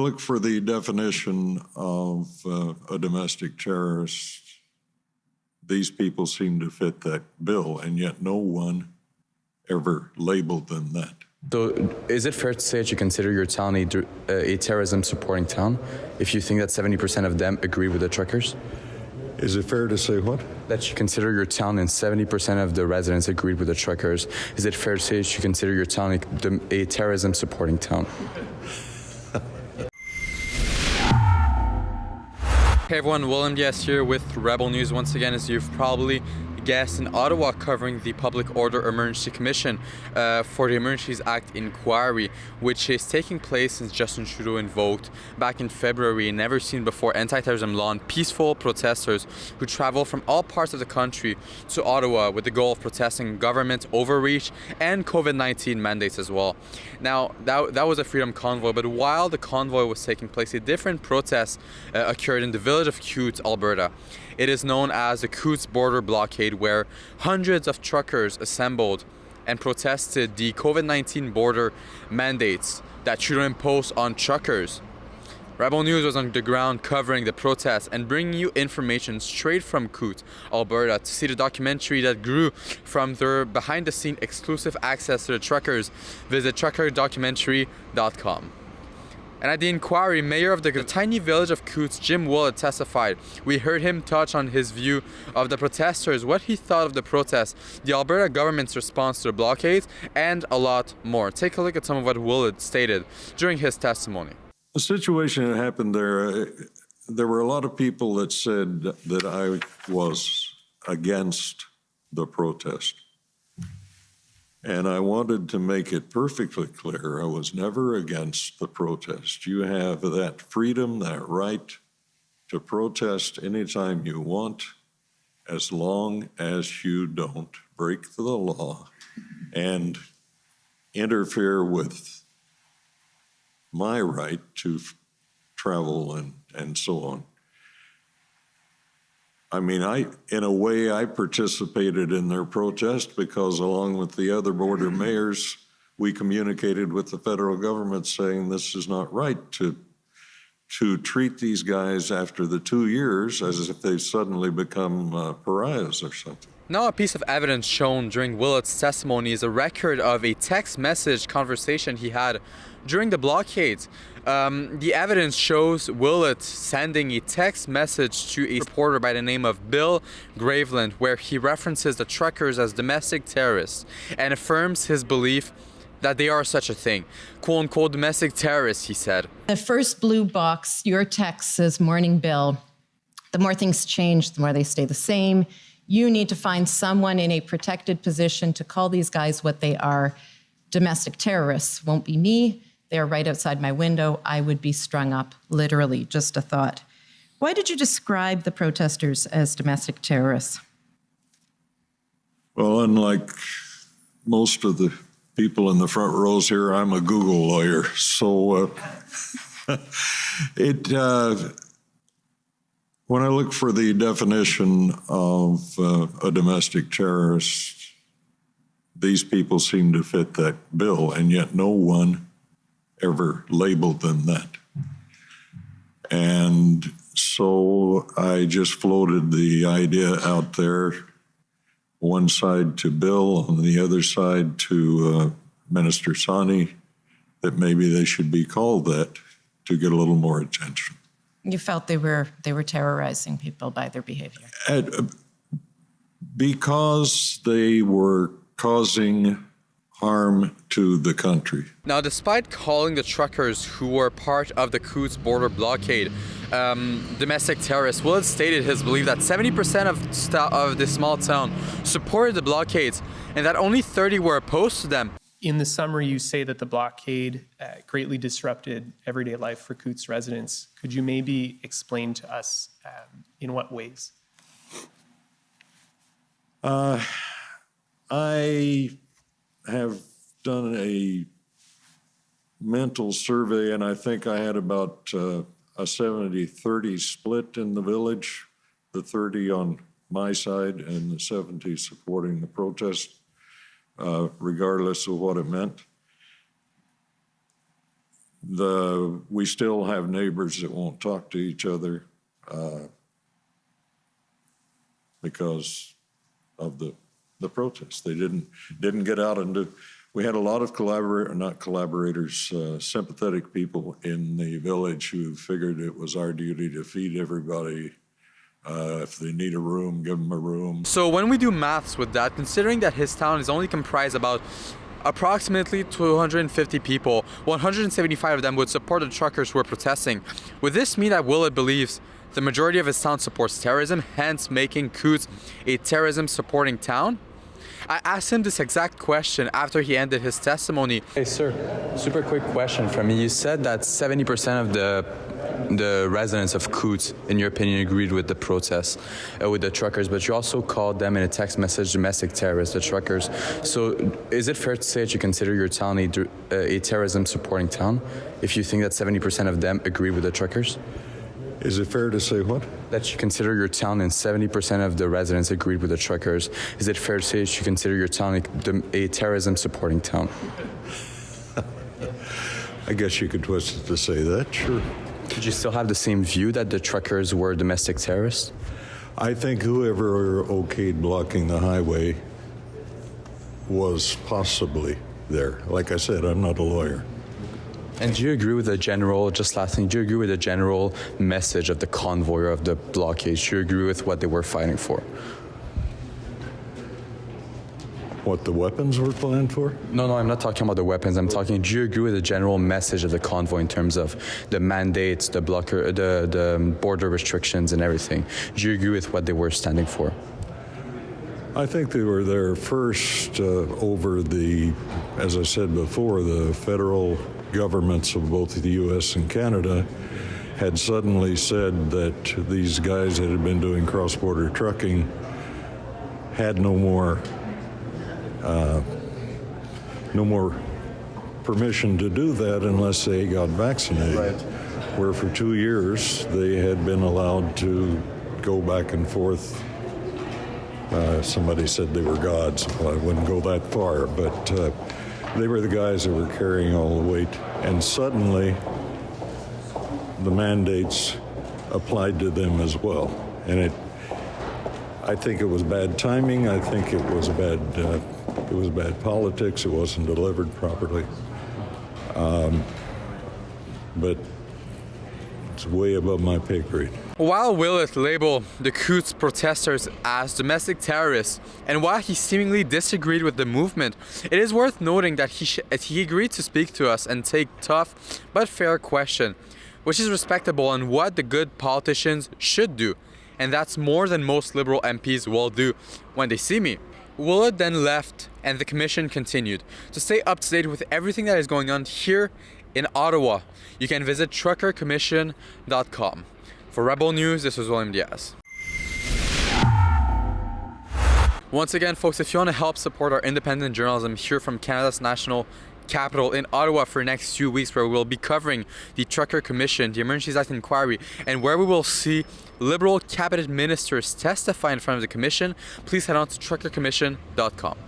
Look for the definition of a domestic terrorist. These people seem to fit that bill, and yet no one ever labeled them that. So is it fair to say that you consider your town a terrorism-supporting town if you think that 70% of them agree with the truckers? Is it fair to say what? That you consider your town and 70% of the residents agreed with the truckers. Is it fair to say that you consider your town a terrorism-supporting town? Hey everyone, William Diaz here with Rebel News once again. As you've probably guessed, in Ottawa, covering the Public Order Emergency Commission for the Emergencies Act inquiry, which is taking place since Justin Trudeau invoked back in February a never seen before anti-terrorism law on peaceful protesters who travel from all parts of the country to Ottawa with the goal of protesting government overreach and COVID-19 mandates as well. Now, that was a freedom convoy, but while the convoy was taking place, a different protest occurred in the village of Coutts, Alberta. It is known as the Coutts border blockade, where hundreds of truckers assembled and protested the COVID-19 border mandates that Trudeau imposed on truckers. Rebel News was on the ground covering the protests and bringing you information straight from Coutts, Alberta. To see the documentary that grew from their behind-the-scene exclusive access to the truckers, visit truckerdocumentary.com. And at the inquiry, mayor of the tiny village of Coutts, Jim Willett, testified. We heard him touch on his view of the protesters, what he thought of the protests, the Alberta government's response to the blockades, and a lot more. Take a look at some of what Willett stated during his testimony. The situation that happened there were a lot of people that said that I was against the protest. And I wanted to make it perfectly clear, I was never against the protest. You have that freedom, that right to protest anytime you want, as long as you don't break the law and interfere with my right to travel and so on. I mean, in a way, I participated in their protest because along with the other border mayors, we communicated with the federal government saying this is not right to treat these guys after the 2 years as if they've suddenly become pariahs or something. Now, a piece of evidence shown during Willett's testimony is a record of a text message conversation he had during the blockade. The evidence shows Willett sending a text message to a reporter by the name of Bill Graveland, where he references the truckers as domestic terrorists and affirms his belief that they are such a thing. "Quote unquote, domestic terrorists," he said. The first blue box, your text says, "Morning, Bill. The more things change, the more they stay the same. You need to find someone in a protected position to call these guys what they are. Domestic terrorists. Won't be me. They're right outside my window. I would be strung up." Literally, just a thought. Why did you describe the protesters as domestic terrorists? Well, unlike most of the people in the front rows here, I'm a Google lawyer. So when I look for the definition of a domestic terrorist, these people seem to fit that bill, and yet no one ever labeled them that. And so I just floated the idea out there, one side to Bill, on the other side to Minister Sani, that maybe they should be called that to get a little more attention. You felt they were terrorizing people by their behavior. Because they were causing harm to the country. Now, despite calling the truckers who were part of the Coutts border blockade domestic terrorists, Willett stated his belief that 70% of this small town supported the blockades and that only 30 were opposed to them. In the summary, you say that the blockade greatly disrupted everyday life for Coutts residents. Could you maybe explain to us in what ways? I have done a mental survey, and I think I had about a 70-30 split in the village, the 30 on my side and the 70 supporting the protest, regardless of what it meant. we still have neighbors that won't talk to each other because of the protests. They didn't get out and do. We had a lot of sympathetic people in the village who figured it was our duty to feed everybody. If they need a room, give them a room. So when we do maths with that, considering that his town is only comprised about approximately 250 people, 175 of them would support the truckers who are protesting. Would this mean that Willett believes the majority of his town supports terrorism, hence making Coutts a terrorism-supporting town? I asked him this exact question after he ended his testimony. Hey, sir, super quick question from me. You said that 70% of the residents of Coutts, in your opinion, agreed with the protests, with the truckers, but you also called them in a text message domestic terrorists, the truckers. So is it fair to say that you consider your town a terrorism-supporting town if you think that 70% of them agree with the truckers? Is it fair to say what? That you consider your town and 70% of the residents agreed with the truckers. Is it fair to say that you consider your town a terrorism-supporting town? I guess you could twist it to say that, sure. Did you still have the same view that the truckers were domestic terrorists? I think whoever okayed blocking the highway was possibly there. Like I said, I'm not a lawyer. And do you agree with the general, just last thing, do you agree with the general message of the convoy or of the blockade? Do you agree with what they were fighting for? What the weapons were planned for? No, I'm not talking about the weapons. I'm talking, do you agree with the general message of the convoy in terms of the mandates, the border restrictions and everything? Do you agree with what they were standing for? I think they were there first over as I said before, the federal governments of both the U.S. and Canada had suddenly said that these guys that had been doing cross-border trucking had no more permission to do that unless they got vaccinated. Right. Where for 2 years they had been allowed to go back and forth. Somebody said they were gods. Well, I wouldn't go that far, but they were the guys that were carrying all the weight. And suddenly, the mandates applied to them as well. And I think it was bad timing. I think it was bad politics. It wasn't delivered properly. But it's way above my pay grade. While Willett labeled the Coutts protesters as domestic terrorists, and while he seemingly disagreed with the movement, it is worth noting that he agreed to speak to us and take tough but fair question, which is respectable and what the good politicians should do, and that's more than most Liberal MPs will do when they see me. Willett then left and the commission continued. To stay up to date with everything that is going on here in Ottawa, you can visit truckercommission.com. For Rebel News, this is William Diaz. Once again, folks, if you want to help support our independent journalism here from Canada's national capital in Ottawa for the next 2 weeks, where we will be covering the Trucker Commission, the Emergencies Act inquiry, and where we will see Liberal cabinet ministers testify in front of the commission, please head on to truckercommission.com.